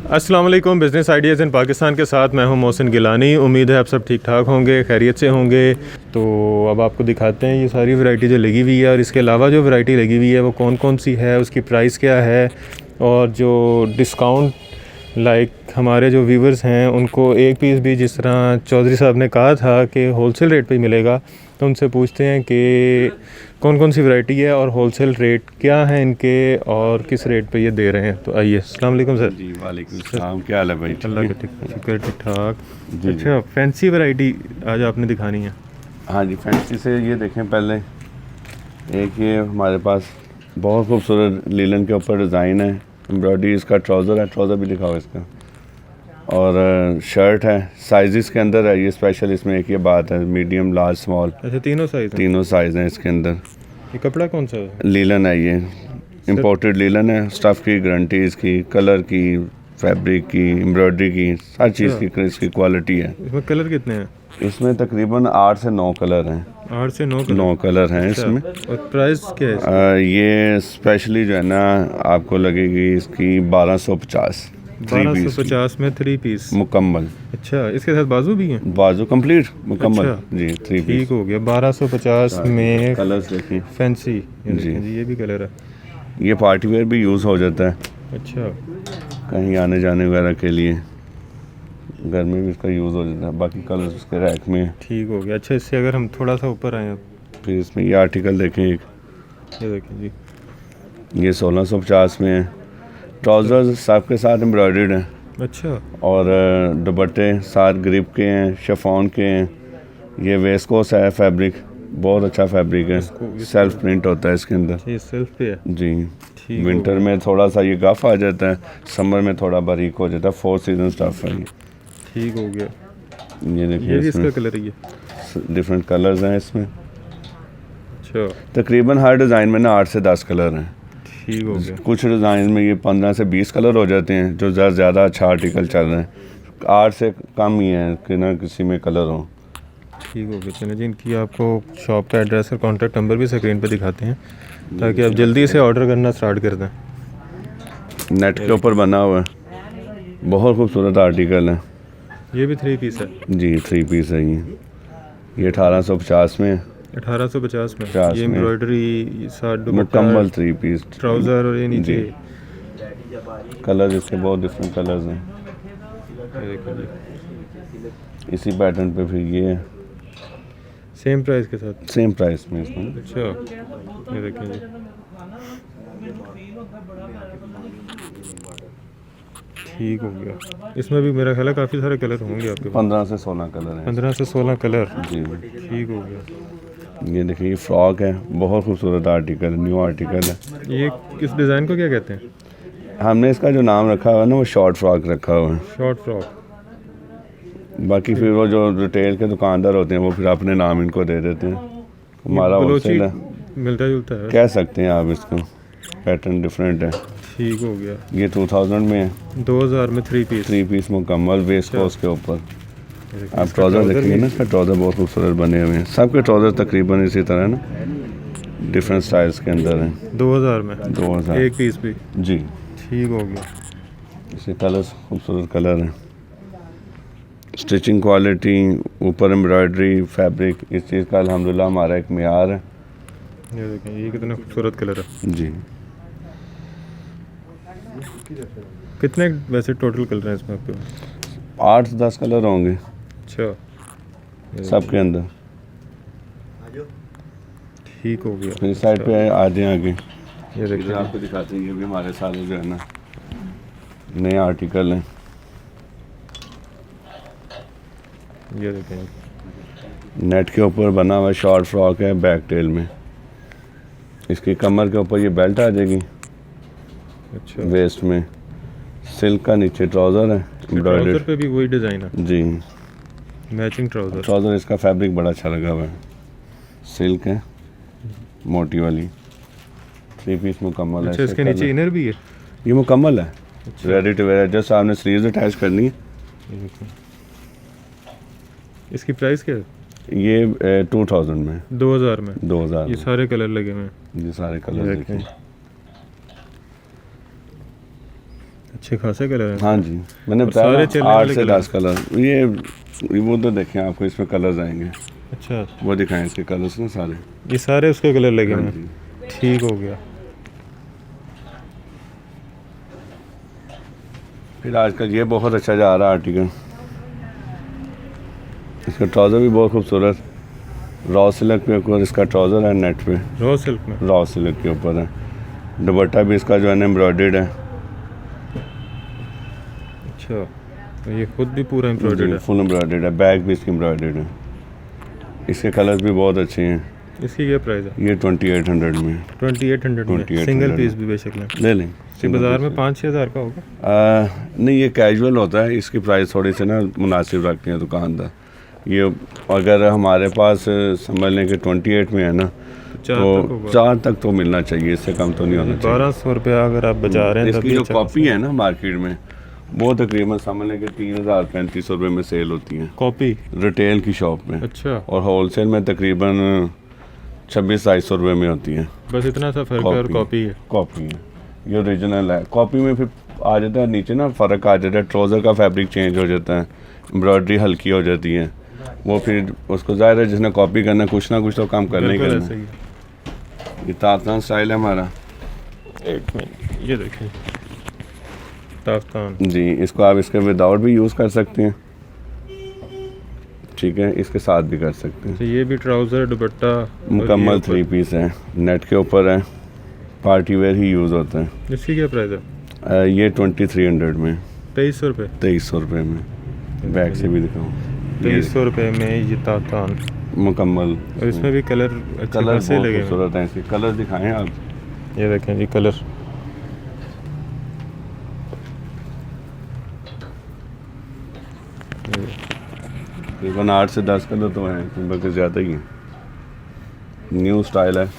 अस्सलाम वालेकुम, business ideas इन पाकिस्तान के साथ मैं हूं मोहसिन गिलानी। उम्मीद है आप सब ठीक ठाक होंगे, खैरियत से होंगे। तो अब आपको दिखाते हैं ये सारी वैरायटी जो लगी हुई है, और इसके अलावा जो वैरायटी लगी हुई है वो कौन कौन सी है, उसकी प्राइस क्या है, और जो डिस्काउंट हमारे जो व्यूवर्स हैं उनको एक पीस भी, जिस तरह चौधरी साहब ने कहा था कि होलसेल रेट पे ही मिलेगा, तो उनसे पूछते हैं कि कौन कौन सी वैरायटी है और होलसेल रेट क्या है इनके और किस रेट पे ये दे रहे हैं। तो आइए। अस्सलाम वालेकुम सर। जी वालेकुम सलाम, क्या हाल है भाई? अल्लाह का शुक्र, ठीक ठाक। अच्छा, फैंसी वैरायटी आज आपने दिखानी है? हाँ जी, फैंसी से ये देखें पहले। एक ये हमारे पास बहुत खूबसूरत लीलन के ऊपर डिज़ाइन है, एम्ब्रॉयडरी, इसका ट्राउज़र है, ट्राउज़र भी दिखाओ इसका, और शर्ट है। साइज़ के अंदर है ये स्पेशल, इसमें एक ये बात है, मीडियम, लार्ज, स्मॉल। अच्छा, तीनों साइज़ हैं इसके अंदर। ये कपड़ा कौन सा है? लीलन है ये, इम्पोर्टेड लीलन है। स्टफ़ की गारंटी, इसकी कलर की, फैब्रिक की, एम्ब्रॉयडरी की, हर चीज़ की इसकी क्वालिटी है। इसमें कलर कितने हैं? इसमें तकरीबन 8 से 9 कलर हैं। 8 से 9 कलर? 9 कलर हैं इसमें। और प्राइस क्या है? ये स्पेशली जो है ना आपको लगेगी इसकी 1250। 1250 में 3 पीस मुकम्मल। अच्छा, इसके साथ बाजू भी हैं? बाजू कंप्लीट मुकम्मल। अच्छा, जी 3 पीस। ठीक हो गया। 1250 में कलर्स देखिए फैंसी जी। ये भी कलर है। ये पार्टी वेयर भी यूज़ हो जाता है, अच्छा, कहीं आने जाने वगैरह के लिए, घर में भी इसका यूज़ हो जाता है। बाकी कलर्स उसके रैक में। ठीक हो गया। अच्छा, इससे अगर हम थोड़ा सा ऊपर आए, फिर इसमें ये आर्टिकल देखें एक, ये देखें जी, ये 1650 में है। ट्राउज़र्स सब के साथ एम्ब्रॉयडर्ड हैं। अच्छा, और दुपट्टे साथ ग्रिप के हैं, शिफॉन के हैं। ये वेस्कोस है, फैब्रिक बहुत अच्छा फैब्रिक है, सेल्फ प्रिंट होता है इसके अंदर। ये सेल्फ पे है? जी। ठीक विंटर में थोड़ा सा ये गफ आ जाता है, समर में थोड़ा बारीक हो जाता है। 4 सीजन स्टफ है ये। ठीक हो गया। ये देखिए, ये भी इसमें इसका कलर है? ये डिफरेंट कलर्स हैं इसमें। अच्छा, तकरीबन हर डिज़ाइन में ना 8 से 10 कलर हैं। ठीक हो गया। कुछ डिज़ाइन में ये 15 से 20 कलर हो जाते हैं, जो ज़्यादा अच्छा आर्टिकल चल रहे हैं। 8 से कम ही है कि ना किसी में कलर हो। ठीक हो गया। चलिए जी, इनकी आपको शॉप का एड्रेस और कॉन्टैक्ट नंबर भी स्क्रीन पे दिखाते हैं, ताकि आप जल्दी से ऑर्डर करना स्टार्ट कर दें। नेट के ऊपर बना हुआ है, बहुत खूबसूरत आर्टिकल है। ये भी 3 पीस है? जी 3 पीस है ये 1850 में। 1850 में? 50 ये में। एम्ब्रॉयडरी, साथ दुपट्टा, मुकम्मल 3 पीस, ट्राउज़र, और ये नीचे कलर इसके बहुत डिफरेंट कलर्स हैं। ये देखो जी, इसी पैटर्न पे फिर ये है, सेम प्राइस के साथ? सेम प्राइस में इसमें। अच्छा, ये देखें जी, ठीक हो गया। इसमें भी मेरा ख्याल है काफ़ी सारे कलर होंगे आपके पास? 15 से 16 कलर हैं। 15 से 16 कलर? जी। ठीक हो गया। ये देखिए, ये फ्रॉक है, बहुत खूबसूरत आर्टिकल, न्यू आर्टिकल है। ये किस डिज़ाइन को क्या कहते हैं? हमने इसका जो नाम रखा हुआ है ना, वो शॉर्ट फ्रॉक रखा हुआ है। Short frock? बाकी फिर वो जो रिटेल के दुकानदार होते हैं वो फिर अपने नाम इनको दे देते हैं। हमारा होलसेल है, मिलता जुलता है, कह सकते हैं आप इसको। पैटर्न डिफरेंट है। ठीक हो गया। ये 2000 में है। 2000 में 3 पीस? 3 पीस मुकम्मल, वेस्ट कोस के ऊपर। आप इसका ट्राउज़र ट्राउज़र देखेंगे भी? ना, इसका ट्राउज़र बहुत खूबसूरत बने हुए हैं। सबके ट्राउज़र तकरीबन इसी तरह ना, डिफरेंट स्टाइल्स के अंदर हैं। 2000 में 2000 एक पीस भी? जी। ठीक हो गया। इसके कलर्स खूबसूरत कलर हैं। स्टिचिंग क्वालिटी, ऊपर एम्ब्रॉयडरी, फैब्रिक, इस चीज़ का अल्हम्दुलिल्लाह हमारा एक मेयार है। ये देखें, ये कितना खूबसूरत कलर है जी। कितने वैसे टोटल कलर हैं इसमें आपके? 8 से 10 कलर होंगे अच्छा, सबके अंदर। ठीक हो गया। फिर साइड पे आ जाए आगे, ये इधर देखिए, आपको दिखाते हैं। ये भी हमारे सारे जो है ना नए आर्टिकल हैं। ये देखें, नेट के ऊपर बना हुआ शॉर्ट फ्रॉक है, बैक टेल में। इसकी कमर के ऊपर ये बेल्ट आ जाएगी। अच्छा, वेस्ट में सिल्क का नीचे ट्राउज़र है, ट्राउज़र एम्ब्रॉयडर्ड। पे भी वही डिज़ाइन है? जी। Matching trouser? ट्राउज़र इसका फैब्रिक बड़ा अच्छा लगा हुआ है, सिल्क है, मोटी वाली। 3 पीस मुकम्मल है। अच्छा, इसके नीचे इनर भी है? ये मुकम्मल है, अच्छा, रेडी टू वेयर। जस्ट आपने स्लीव्स अटैच करनी है। ये देखो। इसकी प्राइस क्या है? ये 2000 में। 2000 में? 2000 ये में। सारे कलर लगे हुए हैं? ये सारे कलर देखें। अच्छे खासे कलर हैं। हाँ जी, मैंने और बताया सारे ना, चलने 8 वाले से कलर? 10 कलर। ये वो तो देखें, आपको इसमें कलर्स आएंगे, अच्छा, वो दिखाएं इसके कलर्स ना सारे। ये सारे उसके कलर लगे हाँ हुए जी। हैं। ठीक हो गया। फिर आजकल ये बहुत अच्छा जा रहा है आर्टिकल, इसका ट्राउज़र भी बहुत खूबसूरत, रॉ सिल्क पे ऊपर इसका ट्राउज़र है, नेट पे रॉ सिल्क में। रॉ सिल्क के ऊपर है। दुपट्टा भी इसका जो है ना एम्ब्रॉयडर्ड है, अच्छा, तो ये खुद भी पूरा एम्ब्रॉयडर्ड है। फुल एम्ब्रॉयडर्ड है, बैक भी इसकी एम्ब्रॉयडर्ड है। इसके कलर्स भी बहुत अच्छे हैं। इसकी क्या प्राइस है? ये 2800 में 2800 में 2800 सिंगल पीस भी बेशक लें। ले लें। ये बाज़ार में 5-6 हज़ार का होगा। नहीं, ये कैजुअल होता है, इसकी प्राइस थोड़ी सी ना मुनासिब रखते हैं दुकानदार। ये अगर हमारे पास समझ लें कि 28 में है ना, तो 4 तक तो मिलना चाहिए, इससे कम तो नहीं होना चाहिए। 1200 रुपया अगर आप बचा रहे हैं। इसकी जो कॉपी है ना मार्केट में, वो तकरीबन समझ लें कि 3000-3500 रुपये में सेल होती है कॉपी रिटेल की शॉप में। अच्छा, और होलसेल में तकरीबन 2600-2700 रुपये में होती है। बस इतना सा फर्क है। और कॉपी है, कॉपी है, ये ओरिजिनल है। कॉपी में फिर आ जाता है नीचे ना, फ़र्क आ जाता है, ट्राउज़र का फैब्रिक चेंज हो जाता है, एम्ब्रॉयडरी हल्की हो जाती है। वो फिर उसको ज़ाहिर है जिसने कॉपी करना कुछ ना कुछ तो काम करना ही बिल्कुल करना ऐसे है। ही। ये ताफ्तान स्टाइल है हमारा। एक मिनट, ये देखिए ताफ्तान। जी, इसको आप इसके विदाउट भी यूज़ कर सकते हैं, ठीक है, इसके साथ भी कर सकते हैं। तो ये भी ट्राउज़र दुपट्टा मुकम्मल 3 पीस है, नेट के ऊपर है, पार्टी वेयर ही यूज़ होता है। इसकी क्या प्राइस है? ये 2300 में 2300 रुपये। 2300 रुपये में। बैक से भी दिखाऊँ, 2300 रुपये में ये ताफ्तान। मुकम्मल। और इसमें भी कलर अच्छे कलर खासे बहुत लगे हुए खूबसूरत हैं, इसके कलर दिखाएं आप। हैं। ये देखें जी कलर। तकरीबन 8 से 10 कलर तो हैं इसमें, बल्कि ज़्यादा ही हैं। न्यू स्टाइल है।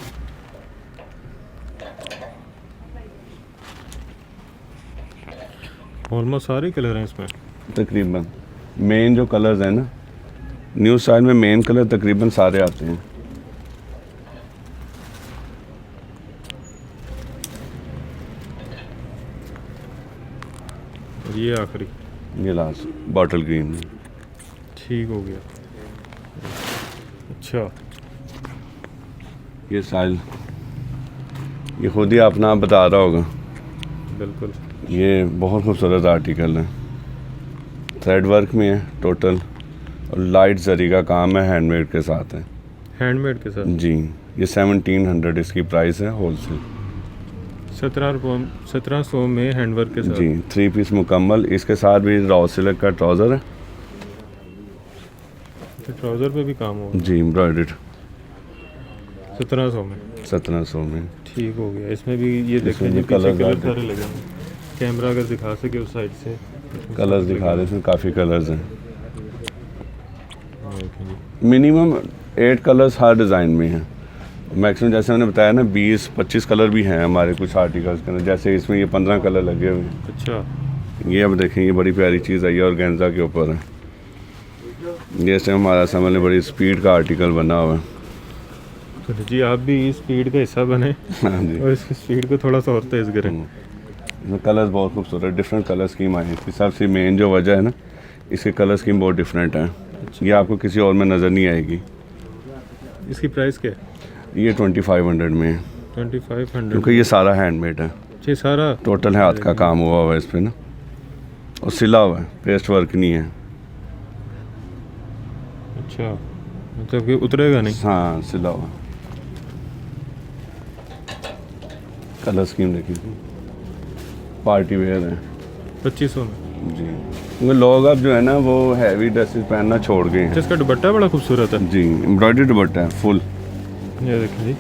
ऑलमोस्ट सारे कलर हैं इसमें। तकरीबन मेन जो कलर्स हैं ना, न्यू स्टाइल में मेन कलर तकरीबन सारे आते हैं। और ये आखिरी। ये लास्ट बॉटल ग्रीन। ठीक हो गया। अच्छा, ये स्टाइल ये खुद ही अपना आप बता रहा होगा। बिल्कुल। ये बहुत खूबसूरत आर्टिकल है, थ्रेड वर्क में है टोटल, और लाइट जरी का काम है, हैंडमेड के साथ है। हैंडमेड के साथ जी, ये 1700 इसकी प्राइस है होलसेल। 1700 में हैंडवर्क के साथ। जी, 3 पीस मुकम्मल, इसके साथ भी रॉ सिल्क का ट्राउज़र है। तो ट्राउज़र पे भी काम होगा। जी, एम्ब्रॉयडर्ड 1700 में। 1700 में। ठीक हो गया। इसमें भी ये देखें इसमें जी भी पीछे कलर्स कलर आते हैं। सारे लगे हैं। कैमरा अगर दिखा सके उस साइड से। कलर्स दिखा रहे हैं, इसमें काफ़ी कलर्स हैं। देखें जी। मिनिमम 8 कलर्स हर डिज़ाइन में हैं। मैक्सिमम जैसे मैंने बताया ना, 20-25 कलर भी हैं हमारे कुछ आर्टिकल्स के अंदर। जैसे इसमें ये 15 कलर लगे हुए हैं। अच्छा, ये अब देखें, ये बड़ी प्यारी चीज़ है, ये ऑर्गेन्जा के ऊपर है। ये से हमारा समझ लें बड़ी स्पीड का आर्टिकल बना हुआ है। तो जी आप भी इस स्पीड का हिस्सा बने हाँ जी। और इसकी स्पीड को थोड़ा सा और तेज़ करें। इसमें कलर्स बहुत खूबसूरत, डिफरेंट कलर स्कीम आई है। इसकी सबसे मेन जो वजह है ना, इसके कलर स्कीम बहुत डिफरेंट है। ये आपको किसी और में नज़र नहीं आएगी। इसकी प्राइस क्या है? ये 2500 में है, 2500। क्योंकि ये सारा हैंडमेड है, ये सारा टोटल हाथ का काम हुआ हुआ है इस पर ना, और सिला हुआ है, पेस्ट वर्क नहीं है। अच्छा, मतलब कि उतरेगा नहीं। हाँ, सिला हुआ। कलर स्कीम देखिए, पार्टी वेयर है। 2500 में। जी, क्योंकि लोग अब जो है ना वो हैवी ड्रेसेस पहनना छोड़ गए हैं। इसका दुपट्टा बड़ा खूबसूरत है। जी, एम्ब्रॉयडर्ड दुपट्टा है फुल। ये देखें जी।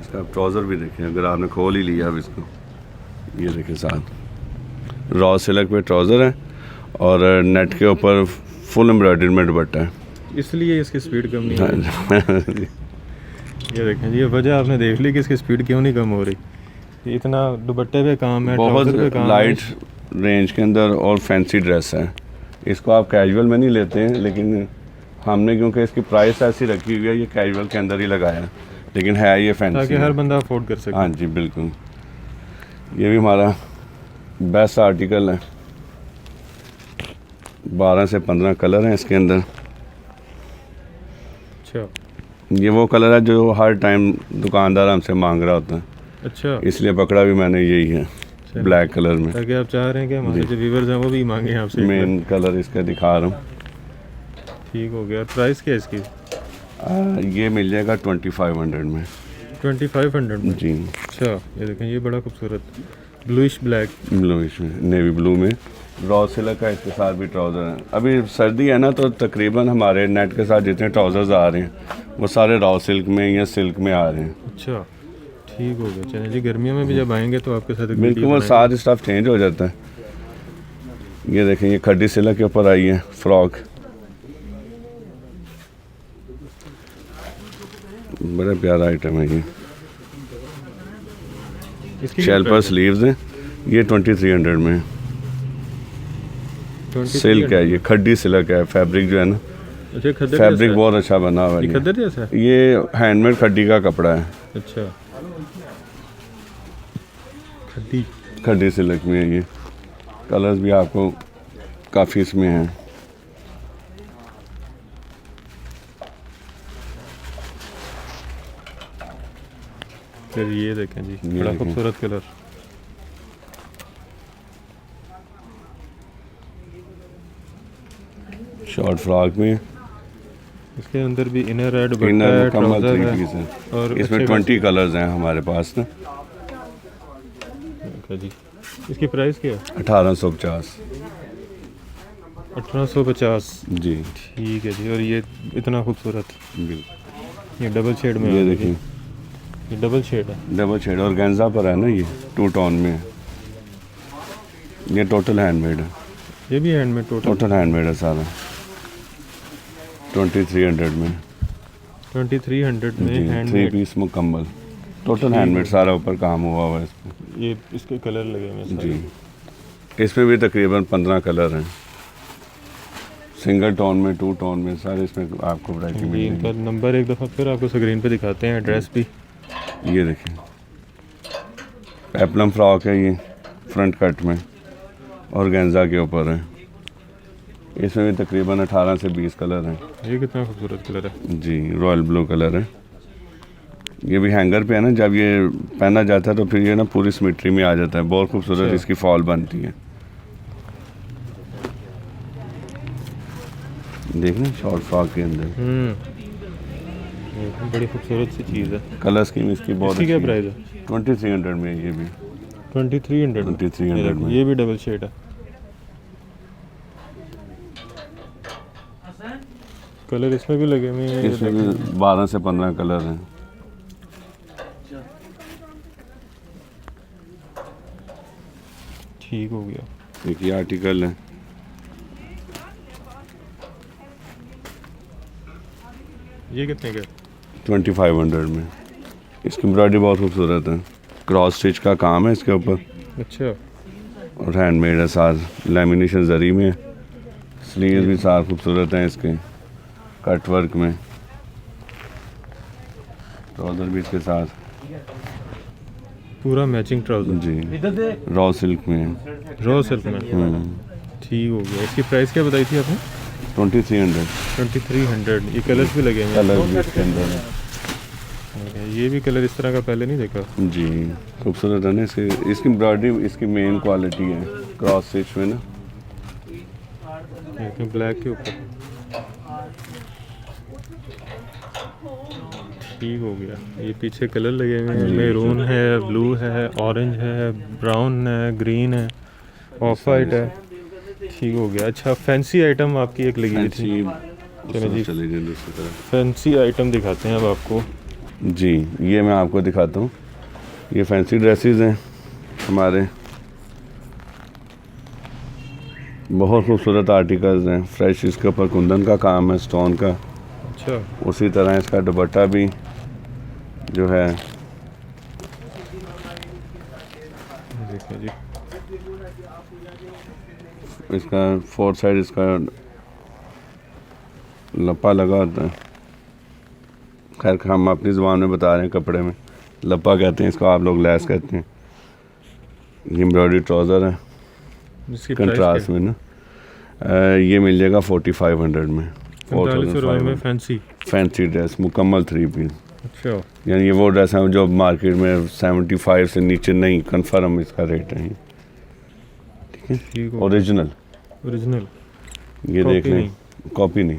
इसका ट्राउज़र भी देखें, अगर आपने खोल ही लिया अब इसको, ये देखें साथ रॉ सिल्क पे ट्राउज़र है, और नेट के ऊपर फुल एम्ब्रॉयडर्ड में दुपट्टा है। इसलिए इसकी स्पीड कम नहीं है। हाँ जी। ये देखें जी, ये वजह आपने देख ली कि इसकी स्पीड क्यों नहीं कम हो रही। ये इतना दुपट्टे पे काम है, बहुत ट्राउज़र पे काम लाइट है। रेंज के अंदर और फैंसी ड्रेस है। इसको आप कैजुअल में नहीं लेते हैं, लेकिन हमने क्योंकि इसकी प्राइस ऐसी रखी हुई है, ये कैजुअल के अंदर ही लगाया है, लेकिन है ये फैंसी ताकि हर बंदा अफोर्ड कर सके। हाँ जी बिल्कुल। ये भी हमारा बेस्ट आर्टिकल है, 12 से 15 कलर हैं इसके अंदर। अच्छा ये वो कलर है जो हर टाइम दुकानदार हमसे मांग रहा होता है, अच्छा, इसलिए पकड़ा भी मैंने यही है, ब्लैक कलर में। ताकि आप चाह रहे हैं कि हमारे जो व्यूवर्स हैं वो भी मांगे आपसे। मेन कलर इसका दिखा रहा हूँ। ठीक हो गया। प्राइस क्या है इसकी? ये मिल जाएगा 2500 में। 2500 में जी। अच्छा, ये देखें, ये बड़ा खूबसूरत ब्लूइश ब्लैक। ब्लूइश में, नेवी ब्लू में, रॉ सिल्क का इसके साथ भी ट्राउज़र है। अभी सर्दी है ना, तो तकरीबन हमारे नेट के साथ जितने ट्राउज़र्स आ रहे हैं वो सारे रॉ सिल्क में या सिल्क में आ रहे हैं। अच्छा ठीक हो गया। चलिए जी, गर्मियों में भी जब आएंगे तो आपके साथ एक बिल्कुल वीडियो वो बनाएंगे। सारा स्टफ चेंज हो जाता है। ये देखें, ये खड्डी सिल्क के ऊपर आई है फ्रॉक, बड़ा प्यारा आइटम है ये। इसकी शेल पर स्लीव्स हैं, ये 2300 में। सिल्क है, ये खड्डी सिल्क है, फैब्रिक जो है ना, अच्छा खद्दर फैब्रिक जैसा बहुत अच्छा बना हुआ है? है। खद्दर जैसा है? ये हैंडमेड खड्डी का कपड़ा है, अच्छा खड्डी। खड्डी सिल्क में है ये। कलर्स भी आपको काफ़ी इसमें हैं। फिर ये देखें जी, ये बड़ा देखें। खूबसूरत कलर। शॉर्ट फ्रॉक में, इसके अंदर भी इनर है, दुपट्टा इनर है, मुकम्मल ट्राउजर 3 है पीस है। और इसमें अच्छे 20 कलर्स हैं हमारे पास ना। खासे- जी। इसकी प्राइस क्या है? 1850। 1850। जी ठीक है जी। और ये इतना खूबसूरत, बिल्कुल। ये डबल शेड में ये है। देखिए, ये डबल शेड है। डबल शेड और गेंजा पर है ना, ये 2 टोन में है। ये टोटल हैंडमेड है, ये भी हैंडमेड टोटल हैंडमेड है सारा। 2300 में 2300 में जी। 3 हैंडमेड। पीस मुकम्मल, टोटल हैंडमेड, सारा ऊपर काम हुआ हुआ है इसमें। ये इसके कलर लगे हुए हैं सारे। जी। इसमें भी तकरीबन 15 कलर हैं, सिंगल टोन में, 2 टोन में, सारे इसमें आपको वैरायटी जी, मिल इनका जाएगी। नंबर एक दफ़ा फिर आपको स्क्रीन पे दिखाते हैं, एड्रेस भी। ये देखें, पेप्लम फ्रॉक है ये, फ्रंट कट में और गेंजा के ऊपर है। इसमें भी तकरीबन 18 से 20 कलर हैं। ये कितना खूबसूरत कलर है जी, रॉयल ब्लू कलर है। ये भी हैंगर पे है ना, जब ये पहना जाता है तो फिर ये ना पूरी सिमेट्री में आ जाता है, बहुत खूबसूरत अच्छा। इसकी फॉल बनती है। देखना शॉर्ट फ्रॉक के अंदर ये तो बड़ी खूबसूरत सी चीज़ है। कलर स्कीम इसकी बहुत इसकी क्या अच्छी है। प्राइस है? 2300 में है ये भी। 2300 में। 2300 में। ये भी डबल शेड है। कलर इसमें भी लगे हुए हैं, ये इसमें देखें। भी 12 से 15 कलर हैं। ठीक हो गया। एक ये आर्टिकल है, ये कितने का? 2500 में। इसकी एम्ब्रॉयडरी बहुत खूबसूरत है, क्रॉस स्टिच का काम है इसके ऊपर अच्छा और हैंडमेड है, साथ लेमिनेशन जरी में। स्लीव भी साथ खूबसूरत हैं इसके, कट वर्क में। ट्राउज़र भी इसके साथ पूरा मैचिंग ट्राउजर जी, रॉ सिल्क में है। रॉ सिल्क में। ठीक हो गया। इसकी प्राइस क्या बताई थी आपने? 2300 2300। ये कलर्स भी लगे हुए कलर हैं। भी इसके अंदर है। ये भी कलर इस तरह का पहले नहीं देखा। जी, खूबसूरत है ना। इसकी एम्ब्रॉयडरी इसकी मेन क्वालिटी है, क्रॉस स्टिच में ना। ब्लैक के ऊपर। ठीक हो गया। ये पीछे कलर लगे हुए हैं, जी। मैरून है, ब्लू है, ऑरेंज है, ब्राउन है, ग्रीन है, ऑफ वाइट है। ठीक हो गया। अच्छा, फैंसी आइटम आपकी एक लगी हुई थी। चलो जी, चले जाए दूसरी तरफ। फैंसी आइटम दिखाते हैं अब आपको। जी, ये मैं आपको दिखाता हूँ। ये फैंसी ड्रेसेस हैं हमारे, बहुत खूबसूरत आर्टिकल्स हैं, फ्रेश। इसके ऊपर कुंदन का काम है, स्टोन का। अच्छा उसी तरह इसका दुपट्टा भी जो है, देखिए जी, इसका 4 साइड इसका लप्पा लगा होता है। खैर हम अपनी ज़ुबान में बता रहे हैं, कपड़े में लप्पा कहते हैं इसको, आप लोग लैस कहते हैं। ये एम्ब्रॉयडरी ट्राउज़र है इसकी कंट्रास्ट में ना। ये मिल जाएगा 4500 में। 4500 में फैंसी ड्रेस मुकम्मल 3 पीस। अच्छा, यानी ये वो ड्रेस है जो मार्केट में 75 से नीचे नहीं, कन्फर्म इसका रेट है। ठीक है, ठीक हो। ओरिजिनल ये कॉपी देख लें, कॉपी नहीं,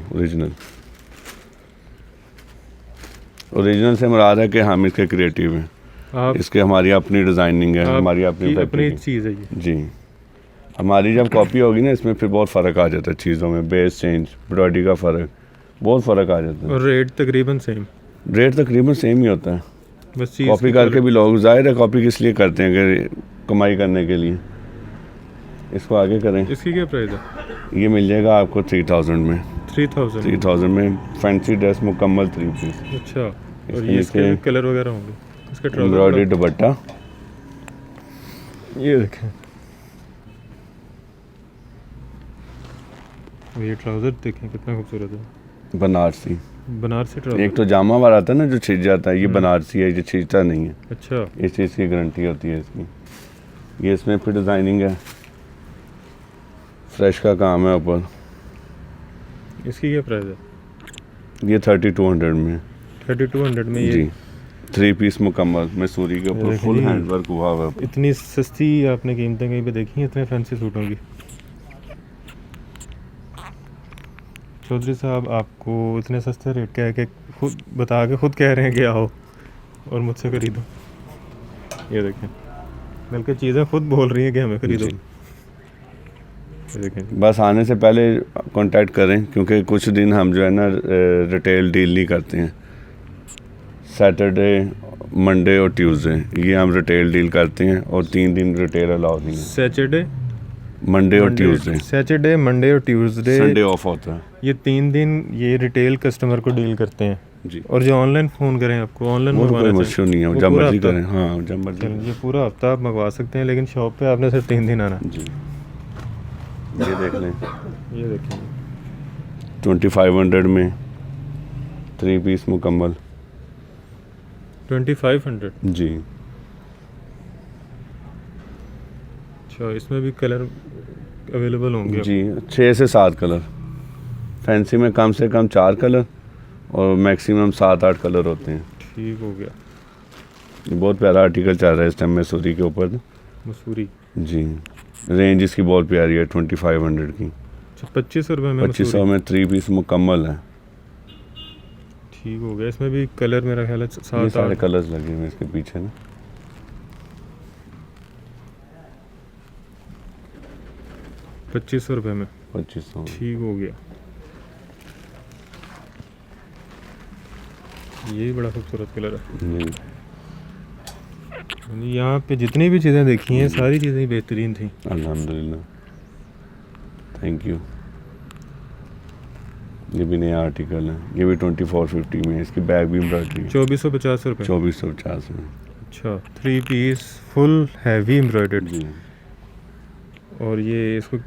ओरिजिनल से मुराद है कि हम इसके क्रिएटिव हैं। आप इसके हमारी अपनी डिज़ाइनिंग है, हमारी अपनी अपनी फैब्रिक चीज़ है ये। जी। हमारी जब कॉपी होगी ना, इसमें फिर बहुत फ़र्क आ जाता है चीज़ों में, बेस चेंज, एम्ब्रॉयडरी का फ़र्क, बहुत फ़र्क आ जाता है। और रेट तकरीबन सेम, रेट तकरीबन सेम ही होता है। बस चीज़ कॉपी करके भी लोग, जाहिर है कॉपी किस लिए करते हैं, कि कमाई करने के लिए। इसको आगे करें। इसकी क्या प्राइस है? ये मिल जाएगा आपको 3000 में। 3000 में फैंसी ड्रेस मुकम्मल 3 पीस। अच्छा, और इसके ये इसके नीचे भी कलर वगैरह होंगे? इसका एम्ब्रॉयडरी ट्राउजर, दुपट्टा, ये देखें, और ये ट्राउज़र देखें कितना खूबसूरत है, बनारसी। बनारसी ट्राउज़र। एक तो जामा वाला आता है ना जो छिज जाता है, ये बनारसी है, ये छिजता नहीं है। अच्छा, इस चीज़ की गारंटी होती है इसकी। ये इसमें फिर डिज़ाइनिंग है, फ्रेश का काम है ऊपर। इसकी क्या प्राइस है? ये 3200 में। 3200 में ये जी, 3 पीस मुकम्मल मैसूरी के ऊपर देखें फुल जी। हैंडवर्क हुआ हुआ है। इतनी सस्ती आपने कीमतें कहीं पे देखी हैं इतने फैंसी सूटों की? चौधरी साहब, आपको इतने सस्ते रेट क्या है कि खुद बता के खुद कह रहे हैं कि आओ और मुझसे खरीदो। ये देखें, बल्कि चीज़ें खुद बोल रही हैं कि हमें खरीदो। जी। ये देखें, बस आने से पहले कांटेक्ट करें, क्योंकि कुछ दिन हम जो है ना रिटेल डील नहीं करते हैं। सैटरडे, मंडे और ट्यूसडे ये हम रिटेल डील करते हैं, और 3 दिन रिटेल अलाउ नहीं है। सैटरडे, मंडे और ट्यूसडे, सैटरडे, मंडे और ट्यूसडे, संडे ऑफ होता है। ये 3 दिन ये रिटेल कस्टमर को डील करते हैं। जी, और जो ऑनलाइन फ़ोन करें आपको, ऑनलाइन वो तो कोई मंगवाना मुश्किल नहीं है, वो जब पूरा मर्जी हफ्ता। करें। हाँ, जब मर्जी चलें, ये पूरा हफ्ता आप मंगवा सकते हैं, लेकिन शॉप पे आपने सिर्फ 3 दिन आना। जी। ये देख लें, ये देखें, 2500 में 3 पीस मुकम्मल। 2500। जी, अच्छा, इसमें भी कलर अवेलेबल होंगे? जी, 6 से 7 कलर। फैंसी में कम से कम 4 कलर और मैक्सिमम 7-8 कलर होते हैं। ठीक हो गया। ये बहुत प्यारा आर्टिकल चल रहा है इस टाइम मैसूरी के ऊपर। मसूरी, जी, रेंज इसकी बहुत प्यारी है, 2500 की। अच्छा, 2500 रुपये में 2500 मसूरी। में 3 पीस मुकम्मल है। ठीक हो गया। इसमें भी कलर मेरा ख्याल है ये 7-8। सारे कलर्स लगे हुए हैं इसके पीछे ना। 2500 रुपये में। 2500 में। ठीक हो गया। ये बड़ा खूबसूरत कलर है। जी, यानी यहाँ पे जितनी भी चीज़ें देखी हैं सारी चीज़ें ही बेहतरीन थी। अल्हम्दुलिल्लाह, थैंक यू। ये भी नया आर्टिकल है, ये भी 2450 में है। इसकी बैग भी एम्ब्रॉयडरी है। 2450 रुपये। 2450 में। अच्छा, 3 पीस फुल हैवी एम्ब्रॉयडर्ड। जी, और ये इसको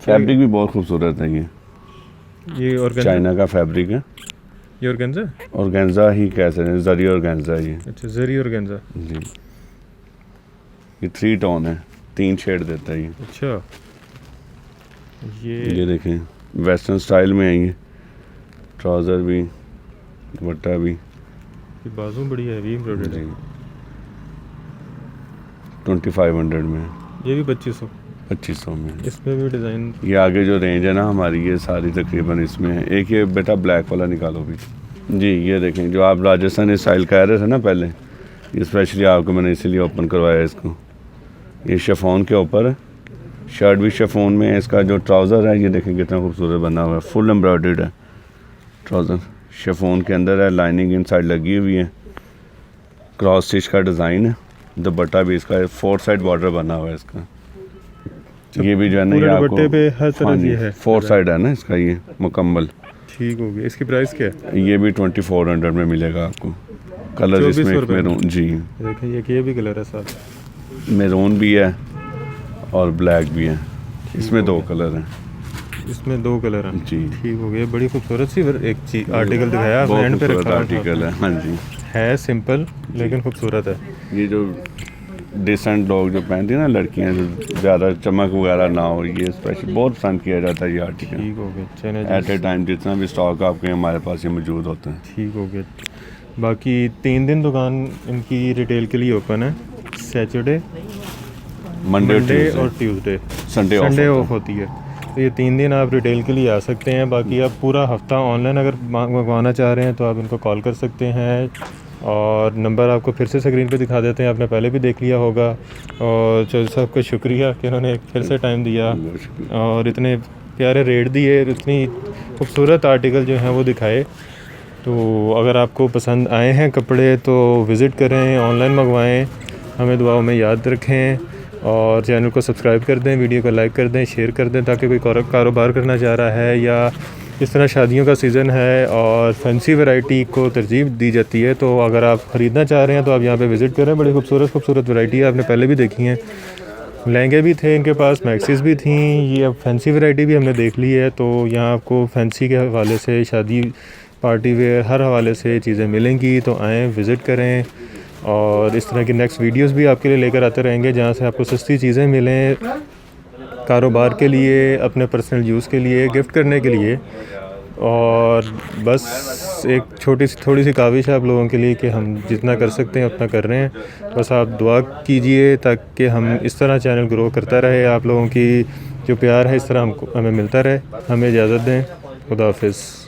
फैब्रिक भी बहुत खूबसूरत है। ये ऑर्गेन्जा, चाइना का फैब्रिक है, ये ऑर्गेन्जा। ऑर्गेन्जा ही कह सकते हैं, जरी ऑर्गेन्जा ये। अच्छा, जरी ऑर्गेन्जा। जी, ये 3 टोन है, 3 शेड देता है ये। अच्छा, ये ये देखें, वेस्टर्न स्टाइल में है ये। ट्राउज़र भी, दुपट्टा भी। बाजू बड़ी हैवी एम्ब्रॉयडर्ड जी, है। 2500 में। ये भी 2500। 2500 में। इसमें भी डिज़ाइन। ये आगे जो रेंज है ना हमारी, ये सारी तकरीबन इसमें है। एक ये बेटा ब्लैक वाला निकालो भी। जी, ये देखें, जो आप राजस्थानी स्टाइल कह रहे थे ना पहले, ये स्पेशली आपको मैंने इसीलिए ओपन करवाया इसको। ये शिफॉन के ऊपर है, शर्ट भी शिफॉन में है। इसका जो ट्राउज़र है ये देखें कितना खूबसूरत बना हुआ है, फुल एम्ब्रॉयडर्ड है ट्राउज़र। शिफॉन के अंदर है, लाइनिंग इनसाइड लगी हुई है, क्रॉस स्टिच का डिज़ाइन है। दुपट्टा भी इसका 4 साइड बॉर्डर बना हुआ है इसका। ये भी जो है ना, ये पूरे आपको दुपट्टे पे हर तरह ये है। 4 साइड है ना इसका, ये मुकम्मल। ठीक हो गया। इसकी प्राइस क्या है? ये भी 2400 में मिलेगा आपको। कलर 2400 इसमें एक रुपये में। मैरून, जी, देखिए ये भी कलर है साथ। मैरून भी है और ब्लैक भी है। इसमें 2 कलर हैं। इसमें 2 कलर हैं। जी। ठीक हो गया। बड़ी खूबसूरत सी एक चीज आर्टिकल दिखाया आपने, बहुत एंड पे खूबसूरत रखा आर्टिकल है। हाँ जी, है सिंपल लेकिन खूबसूरत है। ये जो डिसेंट लोग जो पहनती हैं ना लड़कियां, जो ज़्यादा चमक वगैरह ना हो, ये स्पेशल बहुत पसंद किया जाता है ये आर्टिकल। ठीक हो गया। चले एट ए टाइम जितना भी स्टॉक आपके हमारे पास ये मौजूद होते हैं। ठीक हो गया। बाकी 3 दिन दुकान इनकी रिटेल के लिए ओपन है, सैटरडे, मंडे और ट्यूसडे, संडे ऑफ होती है। तो ये 3 दिन आप रिटेल के लिए आ सकते हैं। बाकी आप पूरा हफ्ता ऑनलाइन अगर मंगवाना चाह रहे हैं तो आप इनको कॉल कर सकते हैं, और नंबर आपको फिर से स्क्रीन पे दिखा देते हैं, आपने पहले भी देख लिया होगा। और चौधरी साहब का शुक्रिया कि उन्होंने फिर से टाइम दिया और इतने प्यारे रेट दिए, इतनी खूबसूरत आर्टिकल जो हैं वो दिखाए। तो अगर आपको पसंद आए हैं कपड़े तो विज़िट करें, ऑनलाइन मंगवाएं, हमें दुआओं में याद रखें, और चैनल को सब्सक्राइब कर दें, वीडियो को लाइक कर दें, शेयर कर दें, ताकि कोई कारोबार करना चाह रहा है या इस तरह शादियों का सीज़न है और फैंसी वैरायटी को तरजीह दी जाती है, तो अगर आप ख़रीदना चाह रहे हैं तो आप यहाँ पे विज़िट करें। बड़ी खूबसूरत वैरायटी है, आपने पहले भी देखी हैं। लहंगे भी थे इनके पास, मैक्सीज भी थी, ये अब फैंसी वैरायटी भी हमने देख ली है। तो यहाँ आपको फैंसी के हवाले से, शादी पार्टी वेयर, हर हवाले से चीज़ें मिलेंगी। तो आएँ, विज़िट करें, और इस तरह की नेक्स्ट वीडियोस भी आपके लिए लेकर आते रहेंगे जहाँ से आपको सस्ती चीज़ें मिलें, कारोबार के लिए, अपने पर्सनल यूज़ के लिए, गिफ्ट करने के लिए। और बस एक थोड़ी सी काविश है आप लोगों के लिए कि हम जितना कर सकते हैं उतना कर रहे हैं। बस आप दुआ कीजिए ताकि हम इस तरह चैनल ग्रो करता रहे, आप लोगों की जो प्यार है इस तरह हमें मिलता रहे। हमें इजाज़त दें। खुदा हाफिज़।